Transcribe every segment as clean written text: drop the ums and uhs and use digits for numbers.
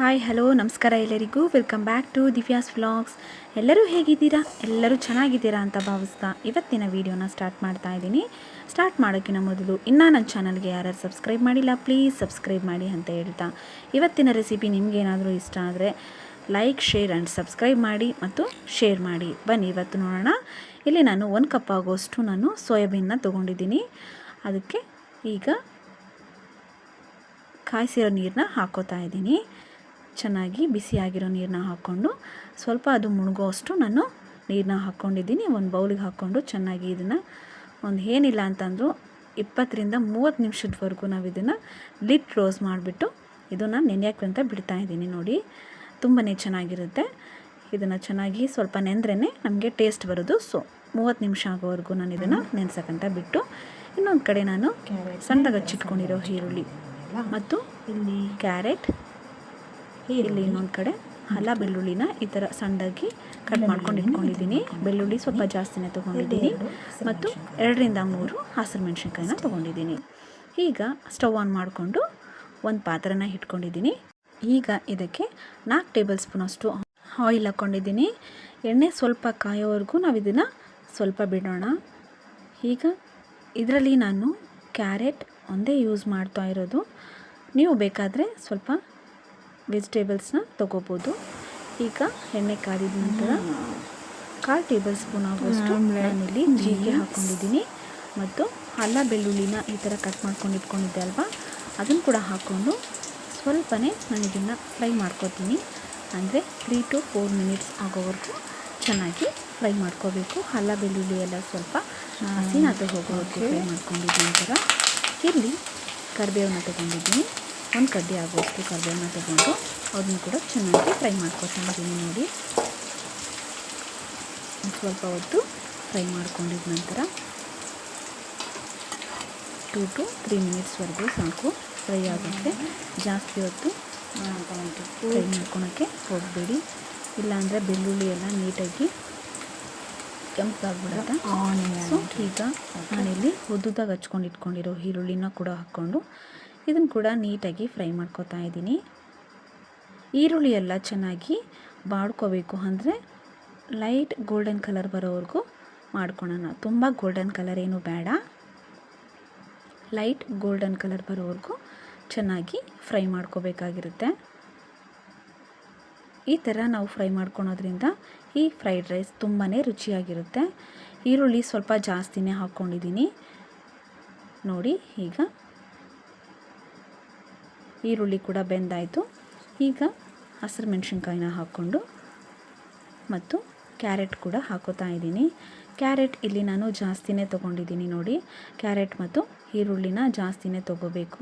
Hi hello ನಮಸ್ಕಾರ ಎಲ್ಲರಿಗೂ. Welcome back to Divya's vlogs. ಎಲ್ಲರೂ ಹೇಗಿದ್ದೀರಾ? ಎಲ್ಲರೂ ಚೆನ್ನಾಗಿದ್ದೀರಾ ಅಂತ ಭಾವಿಸ್ತಾ ಇವತ್ತಿನ ವೀಡಿಯೋನ ಸ್ಟಾರ್ಟ್ ಮಾಡ್ತಾ ಇದ್ದೀನಿ. ಸ್ಟಾರ್ಟ್ ಮಾಡೋಕ್ಕಿಂತ ಮೊದಲು ಇನ್ನೂ ನನ್ನ ಚಾನಲ್ಗೆ ಯಾರು ಸಬ್ಸ್ಕ್ರೈಬ್ ಮಾಡಿಲ್ಲ ಪ್ಲೀಸ್ ಸಬ್ಸ್ಕ್ರೈಬ್ ಮಾಡಿ ಅಂತ ಹೇಳ್ತಾ, ಇವತ್ತಿನ ರೆಸಿಪಿ ನಿಮಗೇನಾದರೂ ಇಷ್ಟ ಆದರೆ ಲೈಕ್, ಶೇರ್ ಆ್ಯಂಡ್ ಸಬ್ಸ್ಕ್ರೈಬ್ ಮಾಡಿ ಮತ್ತು ಶೇರ್ ಮಾಡಿ. ಬನ್ನಿ ಇವತ್ತು ನೋಡೋಣ. ಇಲ್ಲಿ ನಾನು 1 ಕಪ್ ಆಗೋಷ್ಟು ನಾನು ಸೋಯಾಬೀನ್ನ ತೊಗೊಂಡಿದ್ದೀನಿ. ಅದಕ್ಕೆ ಈಗ ಕಾಯಿಸಿರೋ ನೀರನ್ನ ಹಾಕೋತಾ ಇದ್ದೀನಿ. ಚೆನ್ನಾಗಿ ಬಿಸಿಯಾಗಿರೋ ನೀರನ್ನ ಹಾಕ್ಕೊಂಡು ಸ್ವಲ್ಪ ಅದು ಮುಳುಗೋಷ್ಟು ನಾನು ನೀರನ್ನ ಹಾಕ್ಕೊಂಡಿದ್ದೀನಿ. ಒಂದು ಬೌಲಿಗೆ ಹಾಕ್ಕೊಂಡು ಚೆನ್ನಾಗಿ ಇದನ್ನು ಏನಿಲ್ಲ ಅಂತಂದರೂ 20ರಿಂದ 30 ನಿಮಿಷದವರೆಗೂ ನಾವು ಇದನ್ನು ಲಿಡ್ ಕ್ಲೋಸ್ ಮಾಡಿಬಿಟ್ಟು ಇದನ್ನು ನೆನೆಯೋಕ್ಕೆ ಅಂತ ಬಿಡ್ತಾಯಿದ್ದೀನಿ. ನೋಡಿ, ತುಂಬಾ ಚೆನ್ನಾಗಿರುತ್ತೆ. ಇದನ್ನು ಚೆನ್ನಾಗಿ ಸ್ವಲ್ಪ ನೆಂದ್ರೇ ನಮಗೆ ಟೇಸ್ಟ್ ಬರೋದು. ಸೊ 30 ನಿಮಿಷ ಆಗೋವರೆಗೂ ನಾನು ಇದನ್ನು ನೆನೆಸೋಕ್ಕಂತ ಬಿಟ್ಟು, ಇನ್ನೊಂದು ಕಡೆ ನಾನು ಸಣ್ಣದಾಗಿ ಹಚ್ಚಿಟ್ಕೊಂಡಿರೋ ಈರುಳ್ಳಿ ಮತ್ತು ಇಲ್ಲಿ ಕ್ಯಾರೆಟ್, ಇಲ್ಲಿ ಇನ್ನೊಂದು ಕಡೆ ಅಲ್ಲ ಬೆಳ್ಳುಳ್ಳಿನ ಈ ಥರ ಸಣ್ಣದಾಗಿ ಕಟ್ ಮಾಡ್ಕೊಂಡು ಇಟ್ಕೊಂಡಿದ್ದೀನಿ. ಬೆಳ್ಳುಳ್ಳಿ ಸ್ವಲ್ಪ ಜಾಸ್ತಿನೇ ತೊಗೊಂಡಿದ್ದೀನಿ ಮತ್ತು 2ರಿಂದ 3 ಹಸಿರು ಮೆಣಸಿನ್ಕಾಯಿನ ತೊಗೊಂಡಿದ್ದೀನಿ. ಈಗ ಸ್ಟವ್ ಆನ್ ಮಾಡಿಕೊಂಡು ಒಂದು ಪಾತ್ರೆನ ಇಟ್ಕೊಂಡಿದ್ದೀನಿ. ಈಗ ಇದಕ್ಕೆ 4 ಟೇಬಲ್ ಸ್ಪೂನಷ್ಟು ಆಯಿಲ್ ಹಾಕ್ಕೊಂಡಿದ್ದೀನಿ. ಎಣ್ಣೆ ಸ್ವಲ್ಪ ಕಾಯೋವರೆಗೂ ನಾವು ಇದನ್ನು ಸ್ವಲ್ಪ ಬಿಡೋಣ. ಈಗ ಇದರಲ್ಲಿ ನಾನು ಕ್ಯಾರೆಟ್ ಒಂದೇ ಯೂಸ್ ಮಾಡ್ತಾ ಇರೋದು. ನೀವು ಬೇಕಾದರೆ ಸ್ವಲ್ಪ ವೆಜಿಟೇಬಲ್ಸ್ನ ತೊಗೋಬೋದು. ಈಗ ಎಣ್ಣೆ ಕಾದಿದ ನಂತರ 1/4 ಟೇಬಲ್ ಸ್ಪೂನ್ ಆಗೋಷ್ಟು ನಾನಿಲ್ಲಿ ಜೀರಿಗೆ ಹಾಕ್ಕೊಂಡಿದ್ದೀನಿ ಮತ್ತು ಅಲ್ಲ ಬೆಳ್ಳುಳ್ಳಿನ ಈ ಥರ ಕಟ್ ಮಾಡ್ಕೊಂಡು ಇಟ್ಕೊಂಡಿದ್ದೆ ಅಲ್ವಾ, ಅದನ್ನು ಕೂಡ ಹಾಕ್ಕೊಂಡು ಸ್ವಲ್ಪನೇ ನಾನು ಇದನ್ನು ಫ್ರೈ ಮಾಡ್ಕೊತೀನಿ. ಅಂದರೆ 3 to 4 ಮಿನಿಟ್ಸ್ ಆಗೋವರೆಗೂ ಚೆನ್ನಾಗಿ ಫ್ರೈ ಮಾಡ್ಕೋಬೇಕು. ಅಲ್ಲ ಬೆಳ್ಳುಳ್ಳಿ ಎಲ್ಲ ಸ್ವಲ್ಪ ಹಸಿನಾದ ಹೋಗೋವರೆಗೂ ಫ್ರೈ ಮಾಡ್ಕೊಂಡಿದ್ದ ನಂತರ ಇಲ್ಲಿ ಕರಿಬೇವನ್ನ ತೊಗೊಂಡಿದ್ದೀನಿ. 1 ಕಡ್ಡಿ ಆಗೋಷ್ಟು ಕರಿಬೇವನ್ನ ತೊಗೊಂಡು ಅದನ್ನು ಕೂಡ ಚೆನ್ನಾಗಿ ಫ್ರೈ ಮಾಡ್ಕೊತಾ ಇದ್ದೀನಿ. ನೋಡಿ, ಸ್ವಲ್ಪ ಹೊತ್ತು ಫ್ರೈ ಮಾಡ್ಕೊಂಡಿದ್ದ ನಂತರ 2 to 3 ಮಿನಿಟ್ಸ್ವರೆಗೂ ಸಾಕು ಫ್ರೈ ಆಗುತ್ತೆ. ಜಾಸ್ತಿ ಹೊತ್ತು ಫ್ರೈ ಮಾಡ್ಕೊಳಕ್ಕೆ ಹೋಗಬೇಡಿ, ಇಲ್ಲಾಂದರೆ ಬೆಳ್ಳುಳ್ಳಿ ಎಲ್ಲ ನೀಟಾಗಿ ಕೆಂಪಾಗ್ಬಿಡುತ್ತೆ. ಸೊ ಈಗ ನಾನಿಲ್ಲಿ ಉದ್ದುದಾಗಿ ಹಚ್ಕೊಂಡು ಇಟ್ಕೊಂಡಿರೋ ಈರುಳ್ಳಿನ ಕೂಡ ಹಾಕ್ಕೊಂಡು ಇದನ್ನು ಕೂಡ ನೀಟಾಗಿ ಫ್ರೈ ಮಾಡ್ಕೊತಾ ಇದ್ದೀನಿ. ಈರುಳ್ಳಿ ಎಲ್ಲ ಚೆನ್ನಾಗಿ ಬಾಡ್ಕೋಬೇಕು, ಅಂದರೆ ಲೈಟ್ ಗೋಲ್ಡನ್ ಕಲರ್ ಬರೋವರೆಗೂ ಮಾಡ್ಕೊಳ್ಳೋಣ. ತುಂಬ ಗೋಲ್ಡನ್ ಕಲರ್ ಏನು ಬೇಡ, ಲೈಟ್ ಗೋಲ್ಡನ್ ಕಲರ್ ಬರೋವರೆಗೂ ಚೆನ್ನಾಗಿ ಫ್ರೈ ಮಾಡ್ಕೋಬೇಕಾಗಿರುತ್ತೆ. ಈ ಥರ ನಾವು ಫ್ರೈ ಮಾಡ್ಕೊಳೋದ್ರಿಂದ ಈ ಫ್ರೈಡ್ ರೈಸ್ ತುಂಬಾ ರುಚಿಯಾಗಿರುತ್ತೆ. ಈರುಳ್ಳಿ ಸ್ವಲ್ಪ ಜಾಸ್ತಿನೇ ಹಾಕ್ಕೊಂಡಿದ್ದೀನಿ. ನೋಡಿ, ಈಗ ಈರುಳ್ಳಿ ಕೂಡ ಬೆಂದಾಯಿತು. ಈಗ ಹಸಿರು ಮೆಣಸಿನ್ಕಾಯಿನ ಹಾಕ್ಕೊಂಡು ಮತ್ತು ಕ್ಯಾರೆಟ್ ಕೂಡ ಹಾಕೋತಾ ಇದ್ದೀನಿ. ಕ್ಯಾರೆಟ್ ಇಲ್ಲಿ ನಾನು ಜಾಸ್ತಿನೇ ತೊಗೊಂಡಿದ್ದೀನಿ. ನೋಡಿ, ಕ್ಯಾರೆಟ್ ಮತ್ತು ಈರುಳ್ಳಿನ ಜಾಸ್ತಿನೇ ತೊಗೋಬೇಕು.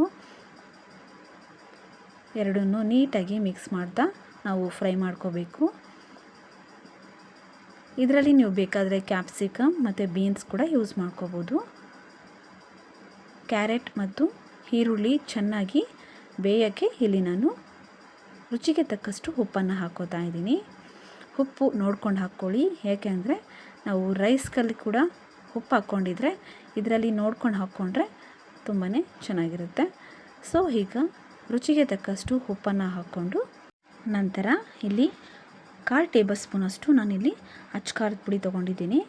ಎರಡನ್ನೂ ನೀಟಾಗಿ ಮಿಕ್ಸ್ ಮಾಡ್ತಾ ನಾವು ಫ್ರೈ ಮಾಡ್ಕೋಬೇಕು. ಇದರಲ್ಲಿ ನೀವು ಬೇಕಾದರೆ ಕ್ಯಾಪ್ಸಿಕಮ್ ಮತ್ತು ಬೀನ್ಸ್ ಕೂಡ ಯೂಸ್ ಮಾಡ್ಕೋಬೋದು. ಕ್ಯಾರೆಟ್ ಮತ್ತು ಈರುಳ್ಳಿ ಚೆನ್ನಾಗಿ ಬೇಯೋಕ್ಕೆ ಇಲ್ಲಿ ನಾನು ರುಚಿಗೆ ತಕ್ಕಷ್ಟು ಉಪ್ಪನ್ನು ಹಾಕ್ಕೋತಾ ಇದ್ದೀನಿ. ಉಪ್ಪು ನೋಡ್ಕೊಂಡು ಹಾಕ್ಕೊಳ್ಳಿ, ಏಕೆಂದರೆ ನಾವು ರೈಸ್ಗಲ್ಲಿ ಕೂಡ ಉಪ್ಪು ಹಾಕ್ಕೊಂಡಿದ್ರೆ ಇದರಲ್ಲಿ ನೋಡ್ಕೊಂಡು ಹಾಕ್ಕೊಂಡ್ರೆ ತುಂಬಾ ಚೆನ್ನಾಗಿರುತ್ತೆ. ಸೊ ಈಗ ರುಚಿಗೆ ತಕ್ಕಷ್ಟು ಉಪ್ಪನ್ನು ಹಾಕ್ಕೊಂಡು ನಂತರ ಇಲ್ಲಿ 1/4 ಟೇಬಲ್ ಸ್ಪೂನಷ್ಟು ನಾನಿಲ್ಲಿ ಅಚ್ಚಕಾರದ ಪುಡಿ ತೊಗೊಂಡಿದ್ದೀನಿ.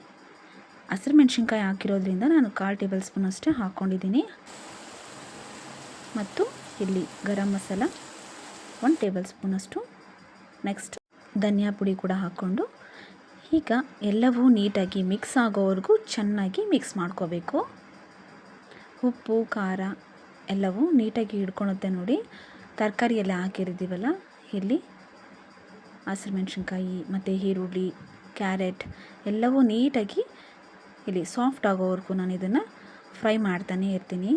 ಹಸಿರು ಮೆಣಸಿನ್ಕಾಯಿ ಹಾಕಿರೋದ್ರಿಂದ ನಾನು 1/4 ಟೇಬಲ್ ಸ್ಪೂನಷ್ಟೇ ಹಾಕ್ಕೊಂಡಿದ್ದೀನಿ. ಮತ್ತು ಇಲ್ಲಿ ಗರಂ ಮಸಾಲ 1 ಟೇಬಲ್ ಸ್ಪೂನಷ್ಟು, ನೆಕ್ಸ್ಟ್ ಧನಿಯಾ ಪುಡಿ ಕೂಡ ಹಾಕ್ಕೊಂಡು ಈಗ ಎಲ್ಲವೂ ನೀಟಾಗಿ ಮಿಕ್ಸ್ ಆಗೋವರೆಗೂ ಚೆನ್ನಾಗಿ ಮಿಕ್ಸ್ ಮಾಡ್ಕೋಬೇಕು. ಉಪ್ಪು ಖಾರ ಎಲ್ಲವೂ ನೀಟಾಗಿ ಹಿಡ್ಕೊಳುತ್ತೆ. ನೋಡಿ, ತರಕಾರಿ ಎಲ್ಲ ಹಾಕಿರಿದ್ದೀವಲ್ಲ, ಇಲ್ಲಿ ಹಸಿರು ಮೆಣಸಿನ್ಕಾಯಿ ಮತ್ತು ಈರುಳ್ಳಿ, ಕ್ಯಾರೆಟ್ ಎಲ್ಲವೂ ನೀಟಾಗಿ ಇಲ್ಲಿ ಸಾಫ್ಟ್ ಆಗೋವರೆಗೂ ನಾನು ಇದನ್ನು ಫ್ರೈ ಮಾಡ್ತಾನೆ ಇರ್ತೀನಿ.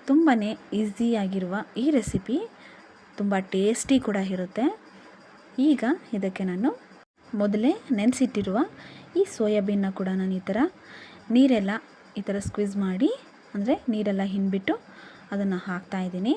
ತುಂಬಾ ಈಸಿಯಾಗಿರುವ ಈ ರೆಸಿಪಿ ತುಂಬ ಟೇಸ್ಟಿ ಕೂಡ ಇರುತ್ತೆ. ಈಗ ಇದಕ್ಕೆ ನಾನು ಮೊದಲೇ ನೆನೆಸಿಟ್ಟಿರುವ ಈ ಸೋಯಾಬೀನ್ನ ಕೂಡ ನಾನು ಈ ಥರ ನೀರೆಲ್ಲ ಈ ಥರ ಸ್ಕ್ವೀಸ್ ಮಾಡಿ, ಅಂದರೆ ನೀರೆಲ್ಲ ಹಿಂಡ್ಬಿಟ್ಟು ಅದನ್ನು ಹಾಕ್ತಾಯಿದ್ದೀನಿ.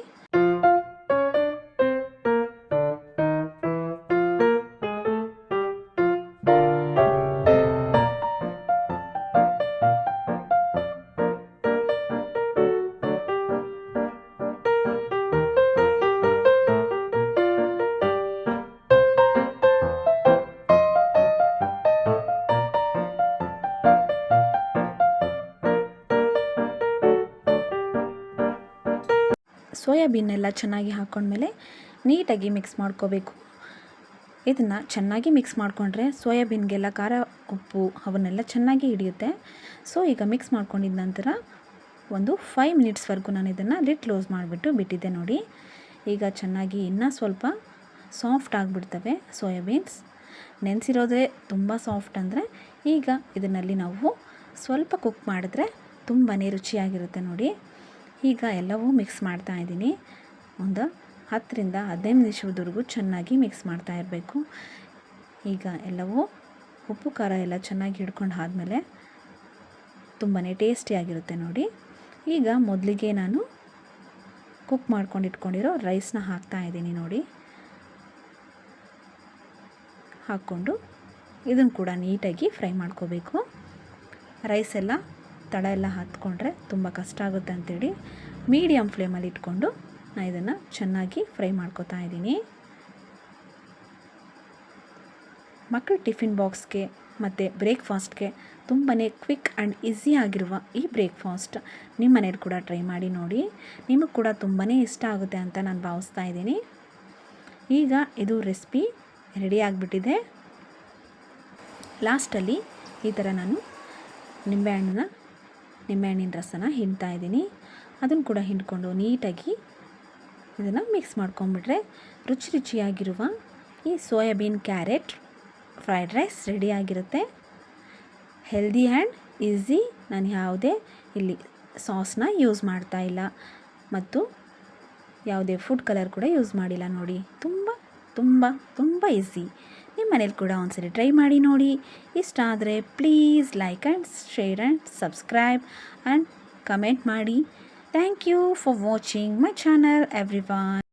ಸೋಯಾಬೀನೆಲ್ಲ ಚೆನ್ನಾಗಿ ಹಾಕ್ಕೊಂಡ್ಮೇಲೆ ನೀಟಾಗಿ ಮಿಕ್ಸ್ ಮಾಡ್ಕೋಬೇಕು. ಇದನ್ನು ಚೆನ್ನಾಗಿ ಮಿಕ್ಸ್ ಮಾಡಿಕೊಂಡ್ರೆ ಸೋಯಾಬೀನ್ಗೆಲ್ಲ ಖಾರ ಉಪ್ಪು ಅವನ್ನೆಲ್ಲ ಚೆನ್ನಾಗಿ ಹಿಡಿಯುತ್ತೆ. ಸೊ ಈಗ ಮಿಕ್ಸ್ ಮಾಡ್ಕೊಂಡಿದ್ದ ನಂತರ ಒಂದು 5 ಮಿನಿಟ್ಸ್ವರೆಗೂ ನಾನು ಇದನ್ನು ಲಿಡ್ ಕ್ಲೋಸ್ ಮಾಡಿಬಿಟ್ಟು ಬಿಟ್ಟಿದ್ದೆ ನೋಡಿ. ಈಗ ಚೆನ್ನಾಗಿ ಇನ್ನೂ ಸ್ವಲ್ಪ ಸಾಫ್ಟ್ ಆಗಿಬಿಡ್ತವೆ ಸೋಯಾಬೀನ್ಸ್. ನೆನೆಸಿರೋದ್ರೆ ತುಂಬ ಸಾಫ್ಟ್ ಅಂದರೆ ಈಗ ಇದನ್ನಲ್ಲಿ ನಾವು ಸ್ವಲ್ಪ ಕುಕ್ ಮಾಡಿದ್ರೆ ತುಂಬಾ ರುಚಿಯಾಗಿರುತ್ತೆ ನೋಡಿ. ಈಗ ಎಲ್ಲವೂ ಮಿಕ್ಸ್ ಮಾಡ್ತಾ ಇದ್ದೀನಿ. ಒಂದು 10ರಿಂದ 15 ನಿಮಿಷದವರೆಗೂ ಚೆನ್ನಾಗಿ ಮಿಕ್ಸ್ ಮಾಡ್ತಾ ಇರಬೇಕು. ಈಗ ಎಲ್ಲವೂ ಉಪ್ಪು ಖಾರ ಎಲ್ಲ ಚೆನ್ನಾಗಿ ಹಿಡ್ಕೊಂಡು ಆದಮೇಲೆ ತುಂಬಾ ಟೇಸ್ಟಿಯಾಗಿರುತ್ತೆ ನೋಡಿ. ಈಗ ಮೊದಲಿಗೆ ನಾನು ಕುಕ್ ಮಾಡ್ಕೊಂಡು ಇಟ್ಕೊಂಡಿರೋ ರೈಸ್ನ ಹಾಕ್ತಾಯಿದ್ದೀನಿ ನೋಡಿ. ಹಾಕ್ಕೊಂಡು ಇದನ್ನು ಕೂಡ ನೀಟಾಗಿ ಫ್ರೈ ಮಾಡ್ಕೋಬೇಕು. ರೈಸ್ ಎಲ್ಲ ತಳ ಎಲ್ಲ ಹತ್ಕೊಂಡ್ರೆ ತುಂಬ ಕಷ್ಟ ಆಗುತ್ತೆ ಅಂಥೇಳಿ ಮೀಡಿಯಮ್ ಫ್ಲೇಮಲ್ಲಿ ಇಟ್ಕೊಂಡು ನಾನು ಇದನ್ನು ಚೆನ್ನಾಗಿ ಫ್ರೈ ಮಾಡ್ಕೋತಾ ಇದ್ದೀನಿ. ಮಕ್ಕಳು ಟಿಫಿನ್ ಬಾಕ್ಸ್ಗೆ ಮತ್ತು ಬ್ರೇಕ್ಫಾಸ್ಟ್ಗೆ ತುಂಬಾ ಕ್ವಿಕ್ ಆ್ಯಂಡ್ ಈಸಿ ಆಗಿರುವ ಈ ಬ್ರೇಕ್ಫಾಸ್ಟ್ ನಿಮ್ಮ ಮನೇಲಿ ಕೂಡ ಟ್ರೈ ಮಾಡಿ ನೋಡಿ. ನಿಮಗೆ ಕೂಡ ತುಂಬಾ ಇಷ್ಟ ಆಗುತ್ತೆ ಅಂತ ನಾನು ಭಾವಿಸ್ತಾ ಇದ್ದೀನಿ. ಈಗ ಇದು ರೆಸಿಪಿ ರೆಡಿ ಆಗಿಬಿಟ್ಟಿದೆ. ಲಾಸ್ಟಲ್ಲಿ ಈ ಥರ ನಾನು ನಿಂಬೆಹಣ್ಣಿನ ರಸನ ಹಿಂಡ್ತಾ ಇದ್ದೀನಿ. ಅದನ್ನು ಕೂಡ ಹಿಂಡ್ಕೊಂಡು ನೀಟಾಗಿ ಇದನ್ನು ಮಿಕ್ಸ್ ಮಾಡ್ಕೊಂಬಿಟ್ರೆ ರುಚಿಯಾಗಿರುವ ಈ ಸೋಯಾಬೀನ್ ಕ್ಯಾರೆಟ್ ಫ್ರೈಡ್ ರೈಸ್ ರೆಡಿಯಾಗಿರುತ್ತೆ. Healthy and easy. ನಾನು ಯಾವುದೇ ಇಲ್ಲಿ ಸಾಸ್ನ ಯೂಸ್ ಮಾಡ್ತಾ ಇಲ್ಲ ಮತ್ತು ಯಾವುದೇ ಫುಡ್ ಕಲರ್ ಕೂಡ ಯೂಸ್ ಮಾಡಿಲ್ಲ ನೋಡಿ. ತುಂಬ ಈಸಿ. ನಿಮ್ಮ ಮನೇಲಿ ಕೂಡ ಒಂದ್ಸರಿ ಟ್ರೈ ಮಾಡಿ ನೋಡಿ. ಇಷ್ಟ ಆದರೆ please like and share and subscribe and comment ಮಾಡಿ. Thank you for watching my channel everyone.